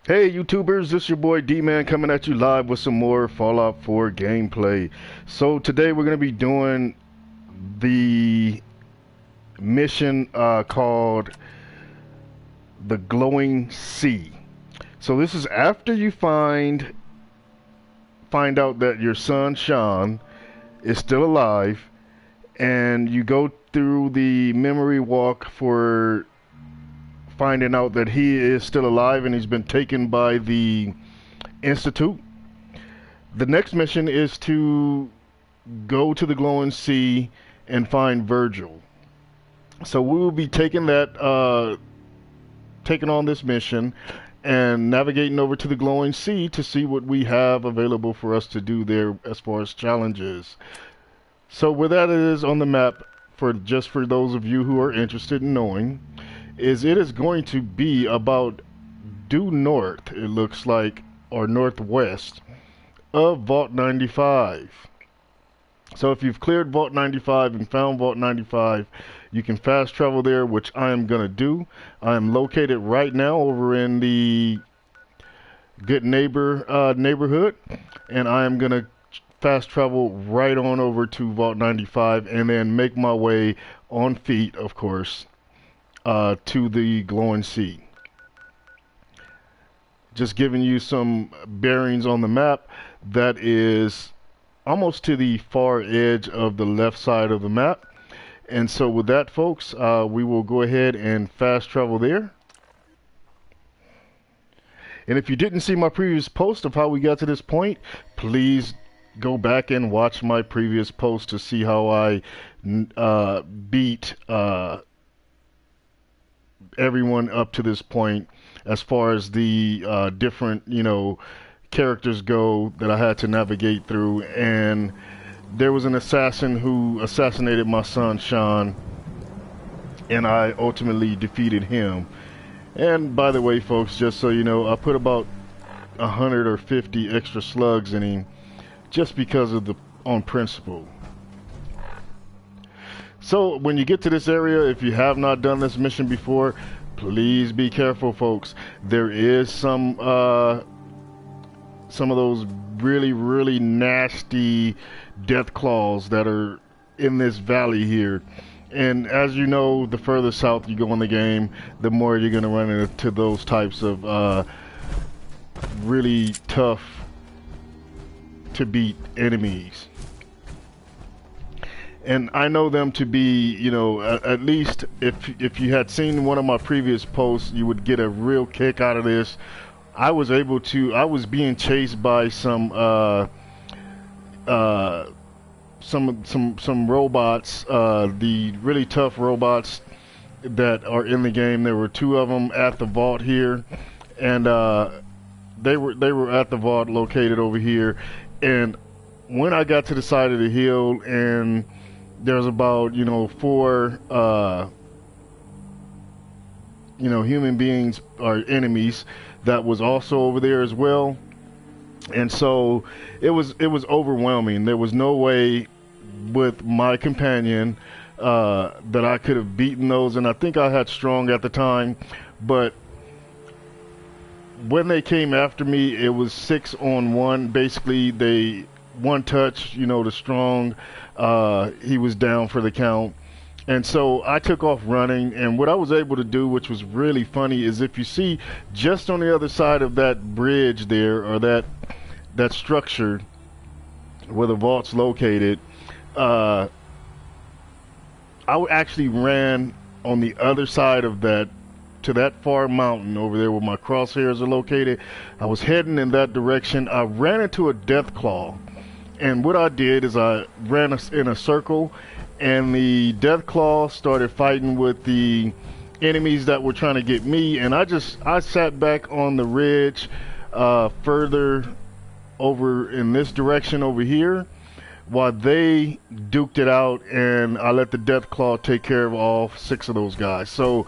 Hey YouTubers, this is your boy D-Man coming at you live with some more Fallout 4 gameplay. So today we're going to be doing the mission called the Glowing Sea. So this is after you find out that your son Sean is still alive, and you go through the memory walk for finding out that he is still alive and he's been taken by the Institute. The next mission is to go to the Glowing Sea and find Virgil. So we will be taking on this mission and navigating over to the Glowing Sea to see what we have available for us to do there as far as challenges. So where that is on the map, for those of you who are interested in knowing, it is going to be about due north, it looks like, or northwest of Vault 95. So if you've cleared Vault 95 and found Vault 95, you can fast travel there, which I am going to do. I am located right now over in the Good Neighbor neighborhood, and I am going to fast travel right on over to Vault 95 and then make my way on feet, of course, to the Glowing Sea. Just giving you some bearings on the map. That is almost to the far edge of the left side of the map. And so with that, folks, we will go ahead and fast travel there. And if you didn't see my previous post of how we got to this point, please go back and watch my previous post to see how I beat everyone up to this point as far as the different, characters go that I had to navigate through. And there was an assassin who assassinated my son Sean, and I ultimately defeated him. And by the way, folks, just so you know, I put about 100 or 50 extra slugs in him just because of on principle. So when you get to this area, if you have not done this mission before, please be careful, folks. There is some of those really nasty death claws that are in this valley here. And as you know, the further south you go in the game, the more you're going to run into those types of really tough to beat enemies. And I know them to be, at least if you had seen one of my previous posts, you would get a real kick out of this. I was being chased by some robots, the really tough robots that are in the game. There were two of them at the vault here, and they were at the vault located over here. And when I got to the side of the hill, and there's about four human beings or enemies that was also over there as well. And so it was overwhelming. There was no way with my companion that I could have beaten those, and I think I had strong at the time, but when they came after me, it was 6-on-1. Basically, they one touch, the strong, he was down for the count. And so I took off running, and what I was able to do, which was really funny, is if you see just on the other side of that bridge there, or that structure where the vault's located, I actually ran on the other side of that to that far mountain over there where my crosshairs are located. I was heading in that direction. I ran into a death claw, and what I did is I ran in a circle, and the death claw started fighting with the enemies that were trying to get me, and I sat back on the ridge further over in this direction over here while they duked it out, and I let the death claw take care of all 6 of those guys. So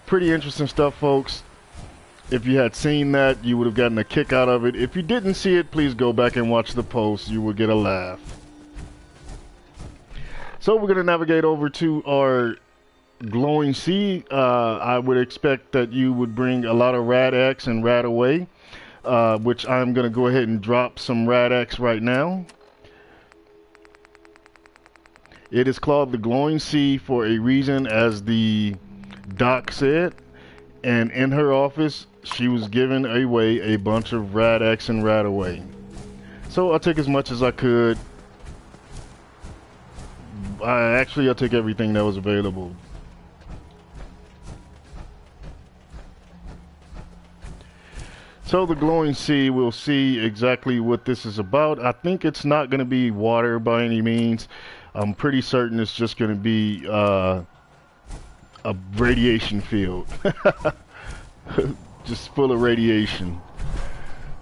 pretty interesting stuff, folks. If you had seen that, you would have gotten a kick out of it. If you didn't see it, please go back and watch the post. You will get a laugh. So we're going to navigate over to our glowing sea, I would expect that you would bring a lot of Rad X and Rad Away, which I'm going to go ahead and drop some Rad X right now. It is called the glowing sea for a reason, as the doc said, and in her office she was giving away a bunch of Rad X and Rad Away. So I took as much as I could. I took everything that was available. So the glowing sea, we'll see exactly what this is about. I think it's not going to be water by any means. I'm pretty certain it's just going to be a radiation field. Just full of radiation.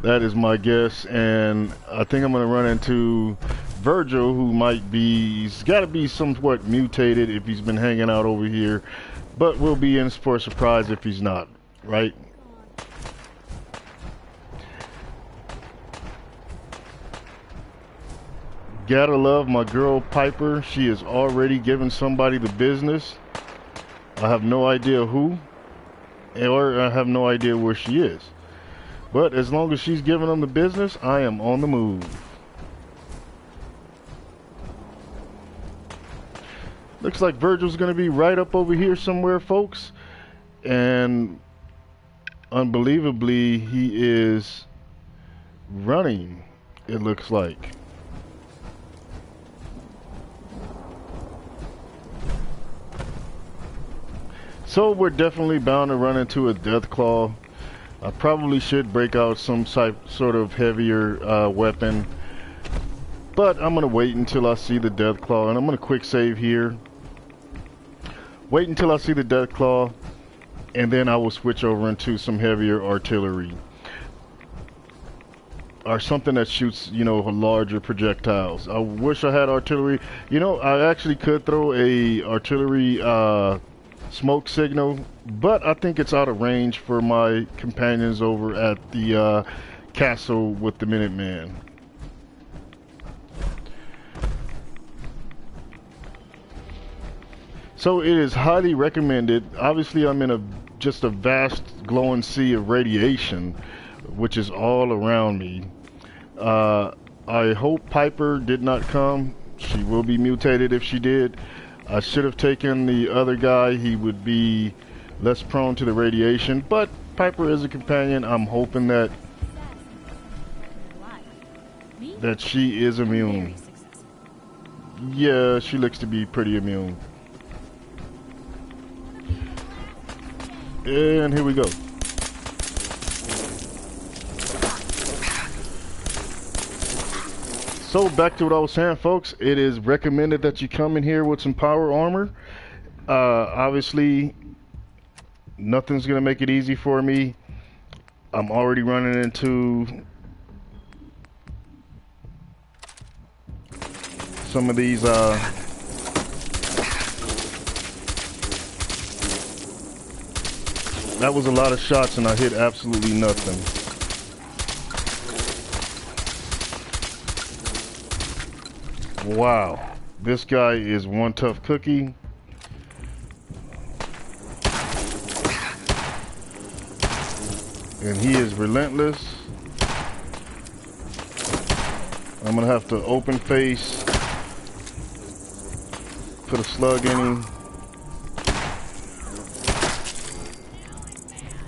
That is my guess, and I think I'm going to run into Virgil, who he's got to be somewhat mutated if he's been hanging out over here, but we'll be in for a surprise if he's not, right? Gotta love my girl Piper. She is already giving somebody the business. I have no idea who, or I have no idea where she is. But as long as she's giving them the business, I am on the move. Looks like Virgil's going to be right up over here somewhere, folks. And unbelievably, he is running, it looks like. So we're definitely bound to run into a Deathclaw. I probably should break out some sort of heavier weapon, but I'm going to wait until I see the Deathclaw, and I'm going to quick save here. Wait until I see the Deathclaw, and then I will switch over into some heavier artillery. Or something that shoots, you know, larger projectiles. I wish I had artillery. You know, I actually could throw a artillery smoke signal, but I think it's out of range for my companions over at the castle with the Minuteman. So it is highly recommended. Obviously I'm in just a vast glowing sea of radiation, which is all around me. I hope Piper did not come. She will be mutated if she did. I should have taken the other guy. He would be less prone to the radiation, but Piper is a companion. I'm hoping that she is immune. Yeah, she looks to be pretty immune. And here we go. So back to what I was saying, folks. It is recommended that you come in here with some power armor. Obviously, nothing's gonna make it easy for me. I'm already running into some of these that was a lot of shots and I hit absolutely nothing. Wow, this guy is one tough cookie. And he is relentless. I'm gonna have to open face, put a slug in him.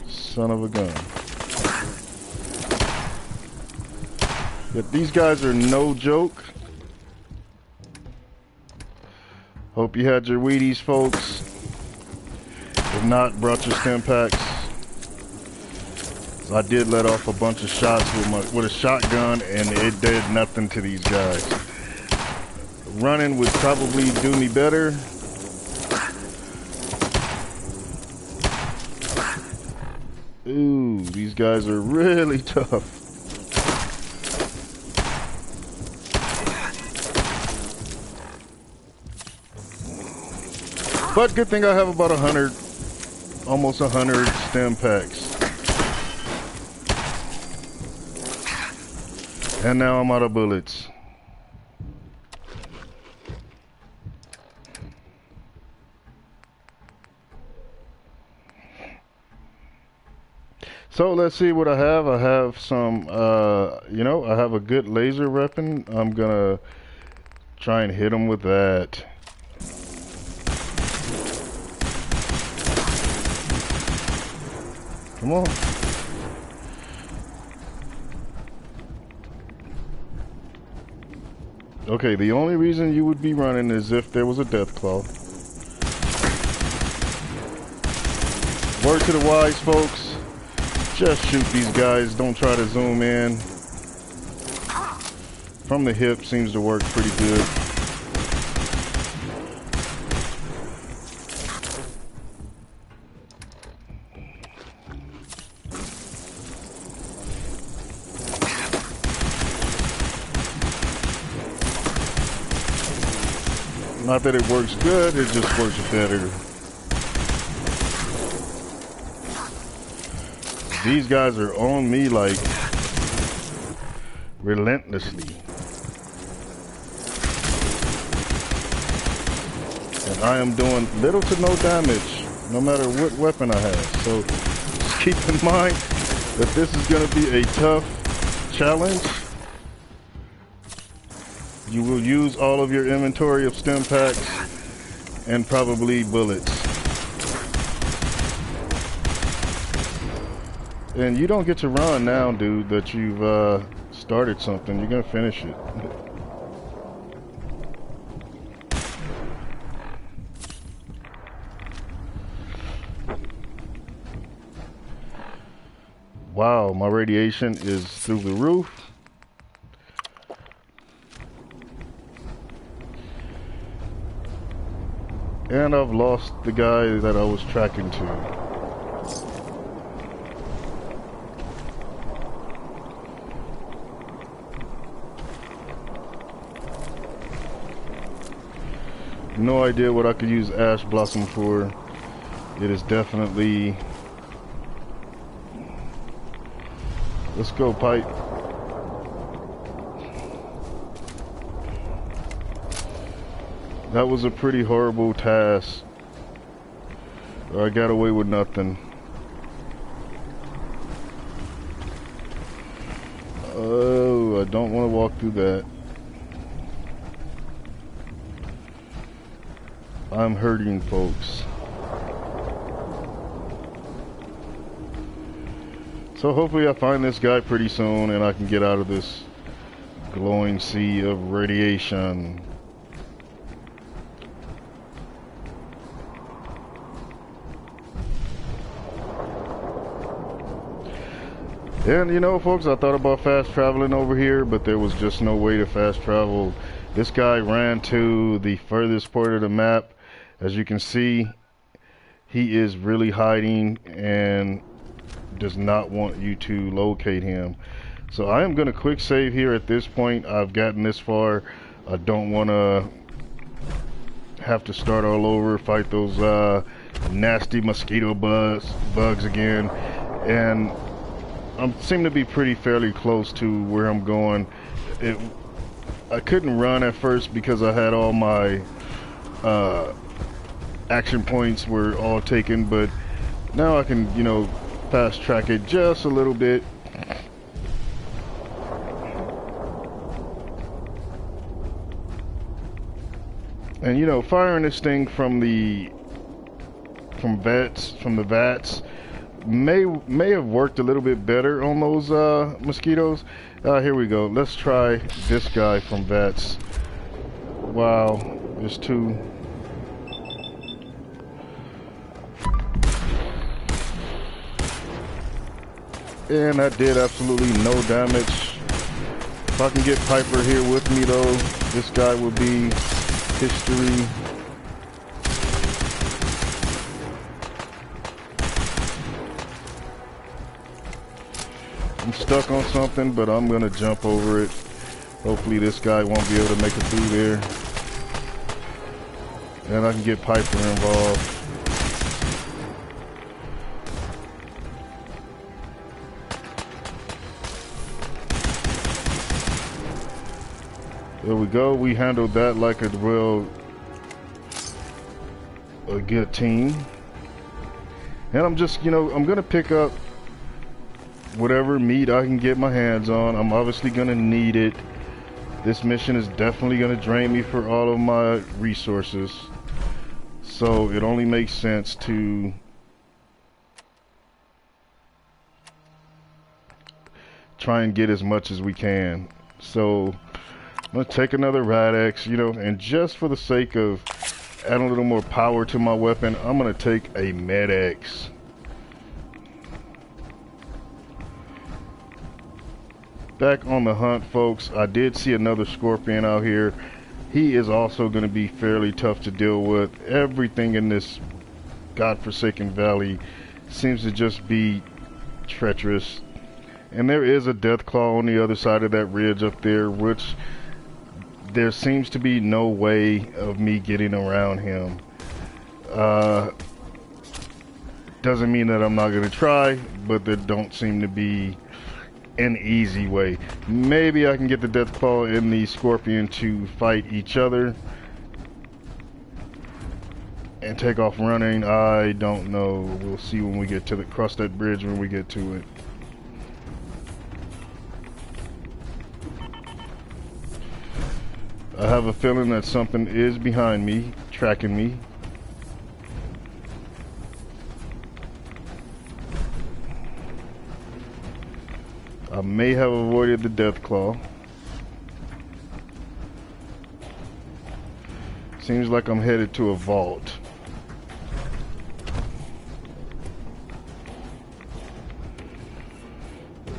Son of a gun. Yet these guys are no joke. Hope you had your Wheaties, folks. If not, brought your stim packs. I did let off a bunch of shots with a shotgun, and it did nothing to these guys. Running would probably do me better. Ooh, these guys are really tough. But good thing I have about 100, almost 100 stim packs. And now I'm out of bullets. So let's see what I have. I have some, I have a good laser weapon. I'm gonna try and hit him with that. Come on. Okay, the only reason you would be running is if there was a death claw. Word to the wise folks. Just shoot these guys, don't try to zoom in. From the hip seems to work pretty good. Not that it works good, it just works better. These guys are on me like relentlessly. And I am doing little to no damage, no matter what weapon I have. So just keep in mind that this is going to be a tough challenge. You will use all of your inventory of stim packs and probably bullets. And you don't get to run now, dude, that you've started something. You're gonna finish it. Wow, my radiation is through the roof. And I've lost the guy that I was tracking to. No idea what I could use Ash Blossom for. It is definitely... Let's go, Pipe. That was a pretty horrible task. I got away with nothing. Oh, I don't want to walk through that. I'm hurting, folks. So hopefully I find this guy pretty soon and I can get out of this glowing sea of radiation. And you know, folks, I thought about fast traveling over here, but there was just no way to fast travel. This guy ran to the furthest part of the map. As you can see, he is really hiding and does not want you to locate him. So I am going to quick save here at this point. I've gotten this far. I don't want to have to start all over, fight those nasty mosquito bugs again. And I seem to be fairly close to where I'm going. I couldn't run at first because I had all my action points were all taken, but now I can, you know, fast track it just a little bit. And you know, firing this thing from the vats may have worked a little bit better on those mosquitoes. Here we go. Let's try this guy from vats. Wow, there's two. And that did absolutely no damage. If I can get Piper here with me though, this guy will be history. I'm stuck on something, but I'm gonna jump over it. Hopefully this guy won't be able to make it through there. And I can get Piper involved. There we go. We handled that like a good team. And I'm just, you know, I'm gonna pick up whatever meat I can get my hands on. I'm obviously gonna need it. This mission is definitely gonna drain me for all of my resources. So it only makes sense to try and get as much as we can. So I'm gonna take another Rad-X, you know, and just for the sake of adding a little more power to my weapon, I'm gonna take a Med-X. Back on the hunt, folks, I did see another Scorpion out here. He is also going to be fairly tough to deal with. Everything in this godforsaken valley seems to just be treacherous. And there is a Deathclaw on the other side of that ridge up there, which there seems to be no way of me getting around him. Doesn't mean that I'm not going to try, but there don't seem to be an easy way. Maybe I can get the Deathclaw and the Scorpion to fight each other and take off running. I don't know. We'll see when we get to cross that bridge when we get to it. I have a feeling that something is behind me, tracking me. I may have avoided the Deathclaw. Seems like I'm headed to a vault.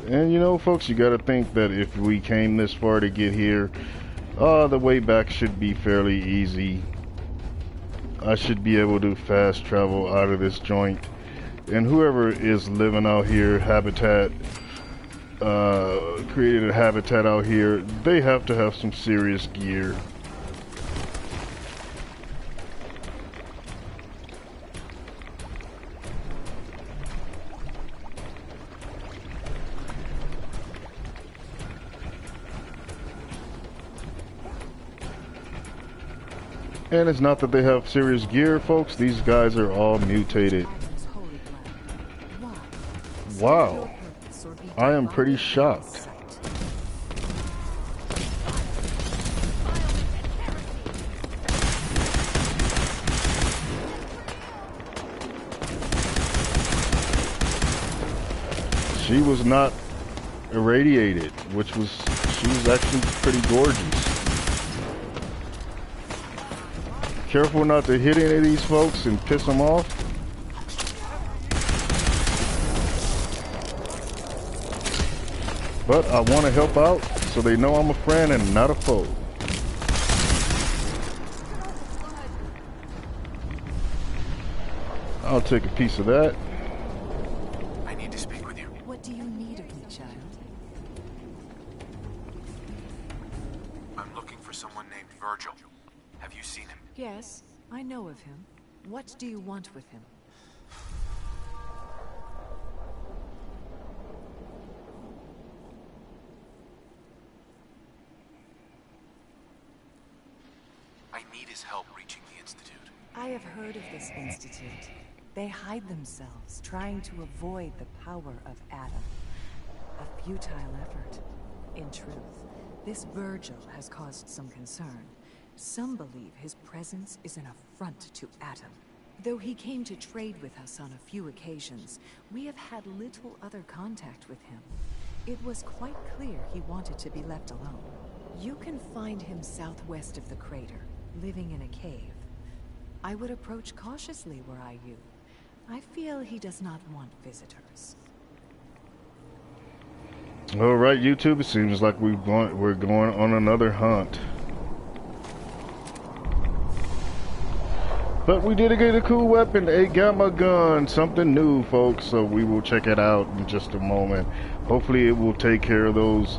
And you know, folks, you gotta think that if we came this far to get here, the way back should be fairly easy. I should be able to fast travel out of this joint. And whoever is living out here, created a habitat out here, they have to have some serious gear. And it's not that they have serious gear, folks. These guys are all mutated. Wow. I am pretty shocked. She was not irradiated, she was actually pretty gorgeous. Careful not to hit any of these folks and piss them off. But I want to help out so they know I'm a friend and not a foe. I'll take a piece of that. I need to speak with you. What do you need of me, child? I'm looking for someone named Virgil. Have you seen him? Yes, I know of him. What do you want with him? I need his help reaching the Institute. I have heard of this institute. They hide themselves, trying to avoid the power of Adam. A futile effort. In truth, this Virgil has caused some concern. Some believe his presence is an affront to Adam. Though he came to trade with us on a few occasions, we have had little other contact with him. It was quite clear he wanted to be left alone. You can find him southwest of the crater, living in a cave. I would approach cautiously were I you. I feel he does not want visitors. All right, YouTube, it seems like we're going on another hunt. But we did get a cool weapon, a gamma gun, something new, folks, so we will check it out in just a moment. Hopefully it will take care of those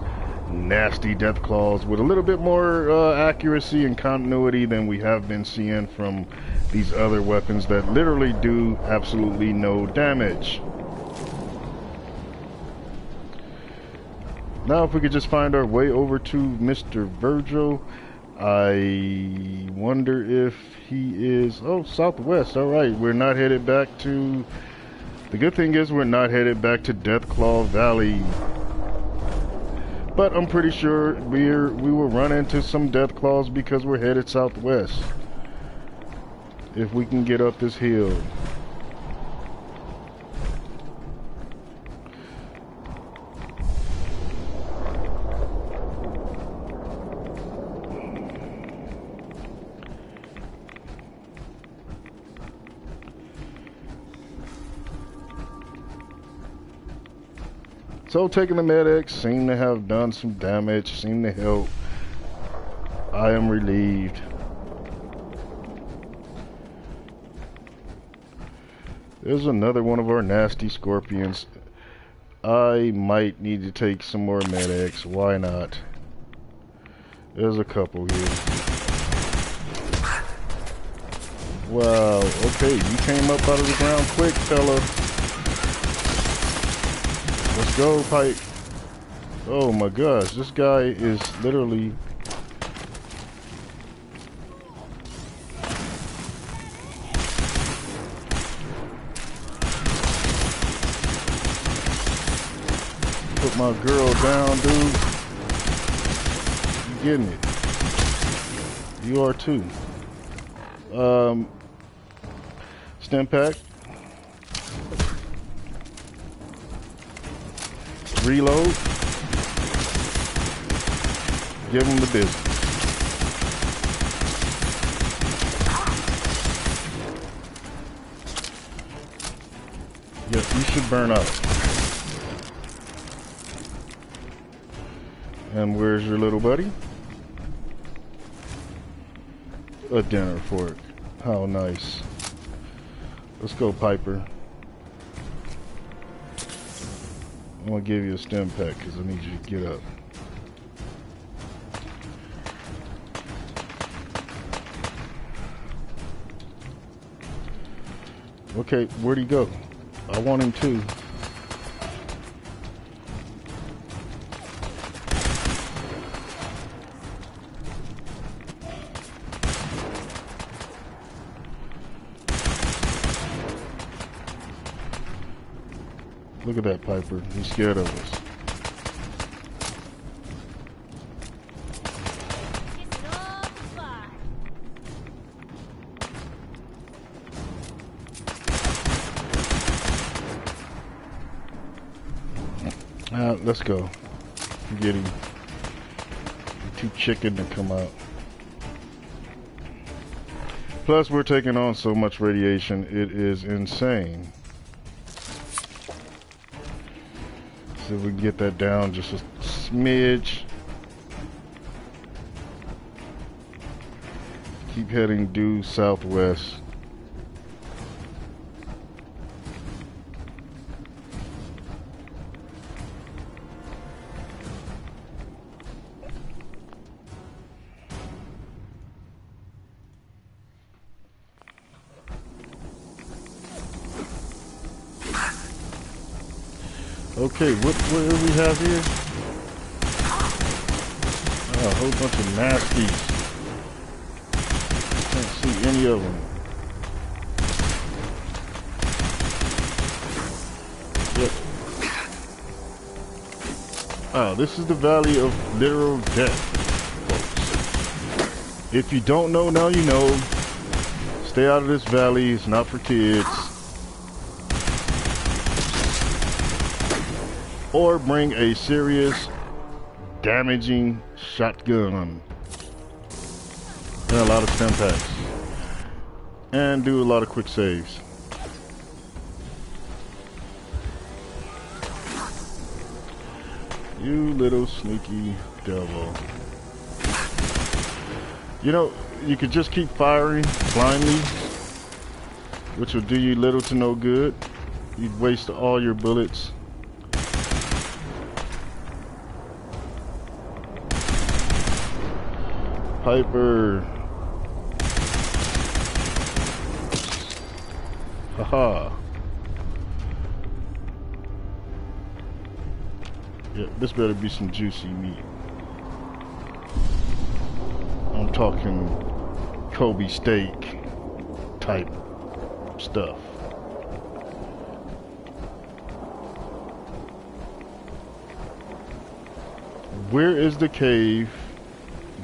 nasty Deathclaws with a little bit more accuracy and continuity than we have been seeing from these other weapons that literally do absolutely no damage. Now if we could just find our way over to Mr. Virgil. I wonder if he is... Oh, southwest. Alright, we're not headed back to The good thing is we're not headed back to Deathclaw Valley. But I'm pretty sure we will run into some Deathclaws because we're headed southwest. If we can get up this hill. So taking the medics seem to have done some damage, seem to help. I am relieved. There's another one of our nasty scorpions. I might need to take some more medics. Why not? There's a couple here. Wow, okay, you came up out of the ground quick, fella. Let's go, Pike. Oh my gosh, this guy is literally... Put my girl down, dude. You getting it? You are too. Stim pack. Reload. Give him the business. Yes, you should burn up. And where's your little buddy? A dinner fork. How nice. Let's go, Piper. I'm gonna give you a stim pack because I need you to get up. Okay, where'd he go? I want him too. Look at that Piper. He's scared of us. Let's go. Get him. You're too chicken to come out. Plus, we're taking on so much radiation, it is insane. See if we can get that down just a smidge. Keep heading due southwest. Okay, what do we have here? Oh, a whole bunch of nasties. Can't see any of them. Yep. Oh, this is the Valley of Literal Death, folks. If you don't know, now you know. Stay out of this valley. It's not for kids. Or bring a serious, damaging shotgun. And a lot of stim packs. And do a lot of quick saves. You little sneaky devil. You know, you could just keep firing blindly, which will do you little to no good. You'd waste all your bullets. Piper. Haha. Yeah, this better be some juicy meat. I'm talking Kobe steak type stuff. Where is the cave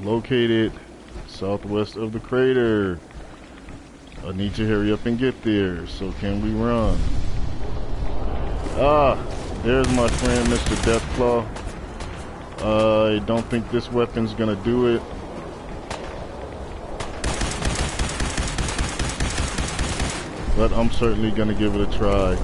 located southwest of the crater? I need to hurry up and get there. So can we run? Ah, there's my friend Mr. Deathclaw. I don't think this weapon's gonna do it. But I'm certainly gonna give it a try.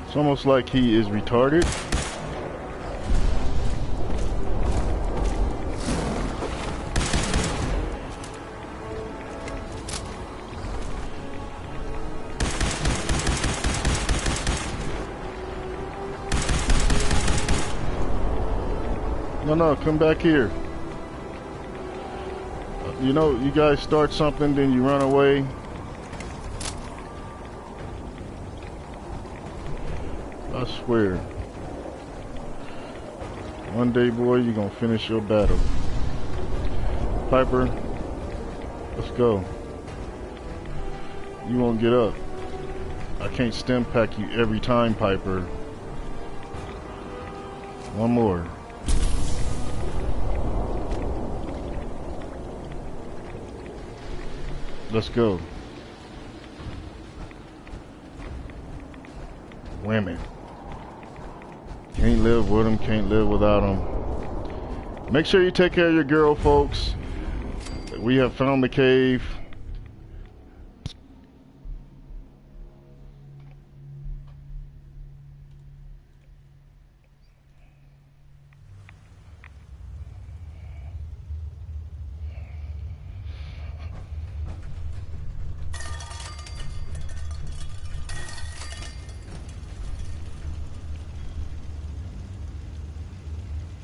It's almost like he is retarded. No, come back here. You know, you guys start something, then you run away. I swear. One day, boy, you're gonna finish your battle. Piper, let's go. You won't get up. I can't stim pack you every time, Piper. One more. Let's go. Women. Can't live with them, can't live without them. Make sure you take care of your girl, folks. We have found the cave.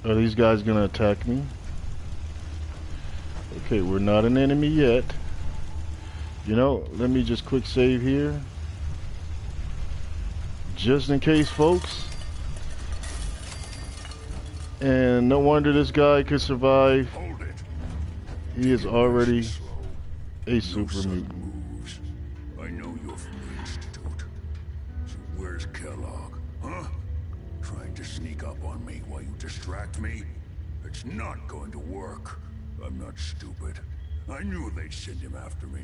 Are these guys gonna attack me? Okay, we're not an enemy yet. You know, let me just quick save here. Just in case, folks. And no wonder this guy could survive. Hold it. He is already a No super sudden mutant. moves. I know you're from the Institute. So where's Kellogg? Huh? Trying to sneak up on me while you distract me? It's not going to work. I'm not stupid. I knew they'd send him after me.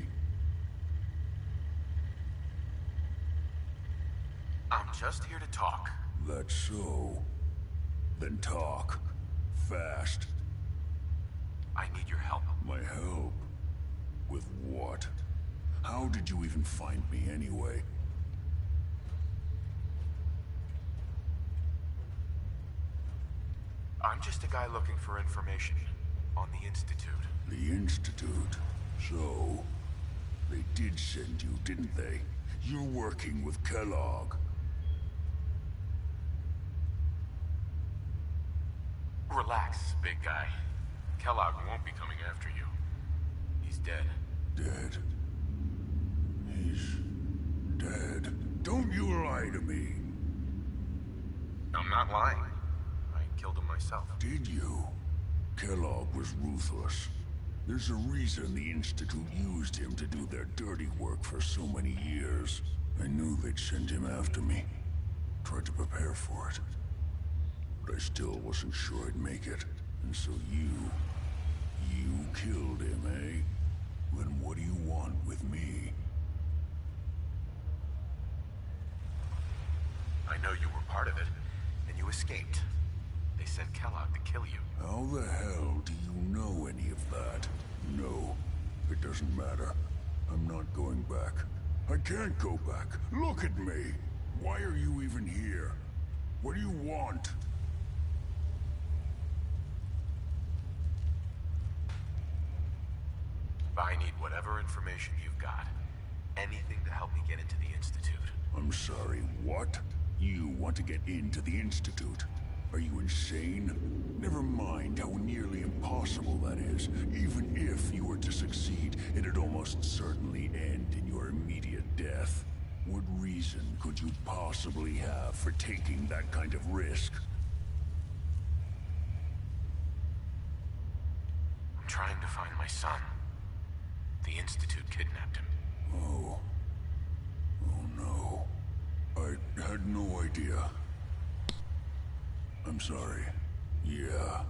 I'm just here to talk. That's so. Then talk. Fast. I need your help. My help? With what? How did you even find me anyway? I'm just a guy looking for information on the Institute. The Institute? So, they did send you, didn't they? You're working with Kellogg. Relax, big guy. Kellogg won't be coming after you. He's dead. Dead? He's dead. Don't you lie to me. I'm not lying. I killed him myself. Did you? Kellogg was ruthless. There's a reason the Institute used him to do their dirty work for so many years. I knew they'd send him after me. Tried to prepare for it. But I still wasn't sure I'd make it. And so you killed him, eh? Then what do you want with me? I know you were part of it, and you escaped. They sent Kellogg to kill you. How the hell do you know any of that? No, it doesn't matter. I'm not going back. I can't go back. Look at me. Why are you even here? What do you want? I need whatever information you've got. Anything to help me get into the Institute. I'm sorry, what? You want to get into the Institute? Are you insane? Never mind how nearly impossible that is. Even if you were to succeed, it'd almost certainly end in your immediate death. What reason could you possibly have for taking that kind of risk? trying to find my son. The Institute kidnapped him. Oh. Oh no. I had no idea. I'm sorry. Yeah.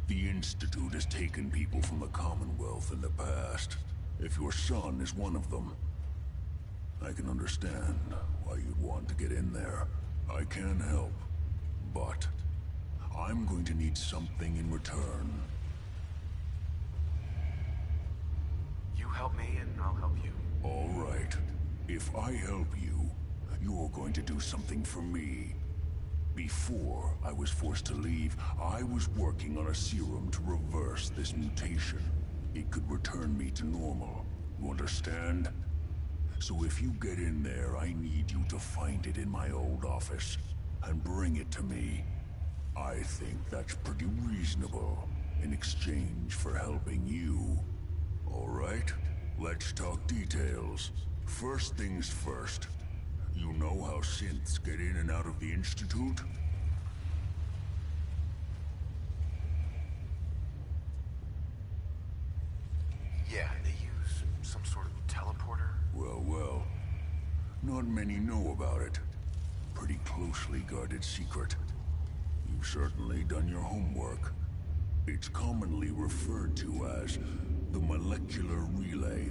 The Institute has taken people from the Commonwealth in the past. If your son is one of them, I can understand why you'd want to get in there. I can help, but I'm going to need something in return. You help me and I'll help you. All right. If I help you, you're going to do something for me. Before I was forced to leave, I was working on a serum to reverse this mutation. It could return me to normal. You understand? So if you get in there, I need you to find it in my old office and bring it to me. I think that's pretty reasonable in exchange for helping you. All right? Let's talk details. First things first. You know how synths get in and out of the Institute? Yeah, they use some sort of teleporter. Well. Not many know about it. Pretty closely guarded secret. You've certainly done your homework. It's commonly referred to as the molecular relay.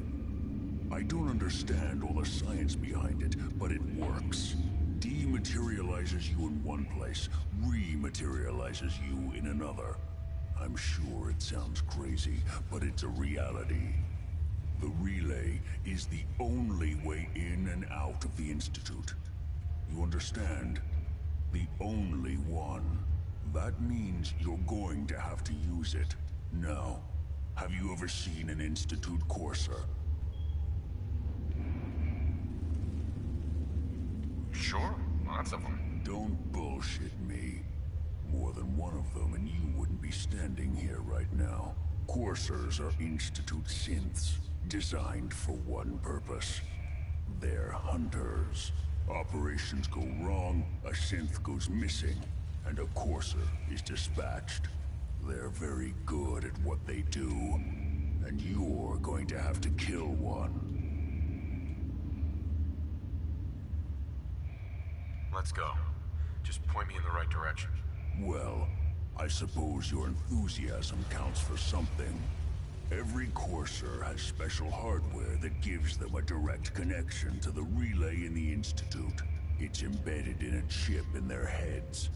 I don't understand all the science behind it, but it works. Dematerializes you in one place, rematerializes you in another. I'm sure it sounds crazy, but it's a reality. The relay is the only way in and out of the Institute. You understand? The only one. That means you're going to have to use it. Now, have you ever seen an Institute courser? Sure, lots of them. Don't bullshit me. More than one of them and you wouldn't be standing here right now. Coursers are Institute synths, designed for one purpose. They're hunters. Operations go wrong, a synth goes missing, and a courser is dispatched. They're very good at what they do, and you're going to have to kill one. Let's go. Just point me in the right direction. Well, I suppose your enthusiasm counts for something. Every courser has special hardware that gives them a direct connection to the relay in the Institute. It's embedded in a chip in their heads.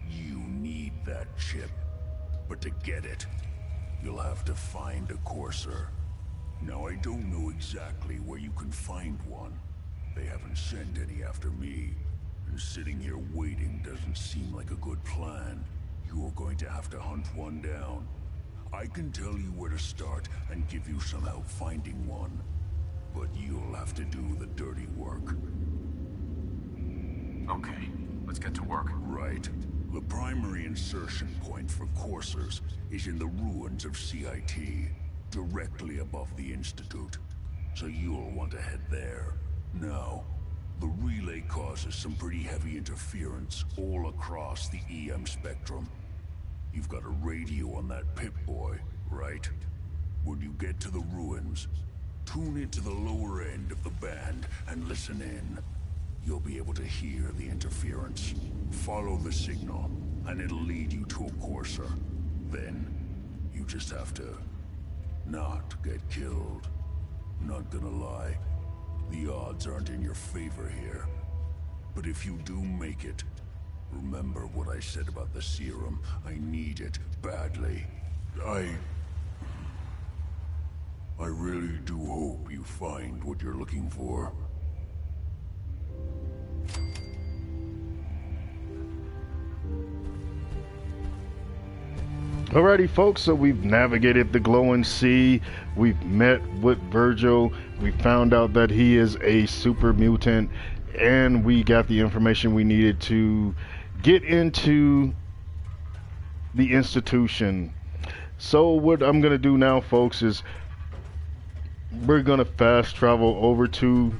You need that chip. But to get it, you'll have to find a courser. Now, I don't know exactly where you can find one. They haven't sent any after me. And sitting here waiting doesn't seem like a good plan. You're going to have to hunt one down. I can tell you where to start and give you some help finding one. But you'll have to do the dirty work. Okay, let's get to work. Right. The primary insertion point for coursers is in the ruins of CIT, directly above the Institute. So you'll want to head there. Now, the relay causes some pretty heavy interference all across the EM spectrum. You've got a radio on that Pip-Boy, right? When you get to the ruins, tune into the lower end of the band and listen in. You'll be able to hear the interference. Follow the signal, and it'll lead you to a courser. Then, you just have to not get killed. Not gonna lie, the odds aren't in your favor here. But if you do make it, remember what I said about the serum. I need it badly. I really do hope you find what you're looking for. Alrighty folks, so we've navigated the glowing sea, we've met with Virgil, we found out that he is a super mutant, and we got the information we needed to get into the institution. So what I'm gonna do now, folks, is we're gonna fast travel over to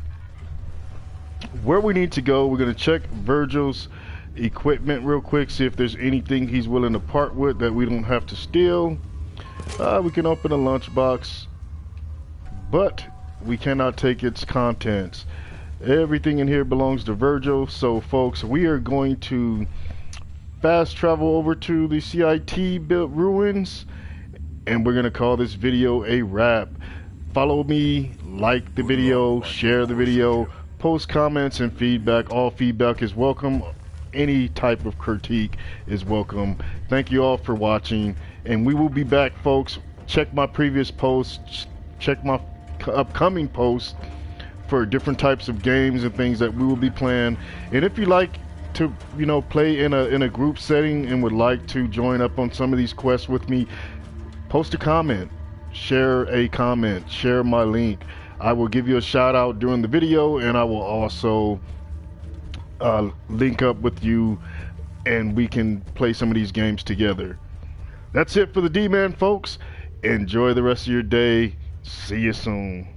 where we need to go. We're gonna check Virgil's equipment real quick, see if there's anything he's willing to part with that we don't have to steal. We can open a lunchbox, but we cannot take its contents. Everything in here belongs to Virgil. So folks, we are going to fast travel over to the CIT built ruins, and we're going to call this video a wrap. Follow me, like the video, share the video, post comments and feedback. All feedback is welcome. Any type of critique is welcome. Thank you all for watching, and we will be back, folks. Check my previous posts, check my upcoming posts for different types of games and things that we will be playing. And if you like to, you know, play in a group setting and would like to join up on some of these quests with me, post a comment, share a comment, share my link. I will give you a shout out during the video, and I will also link up with you and we can play some of these games together. That's it for the D-Man, folks. Enjoy the rest of your day. See you soon.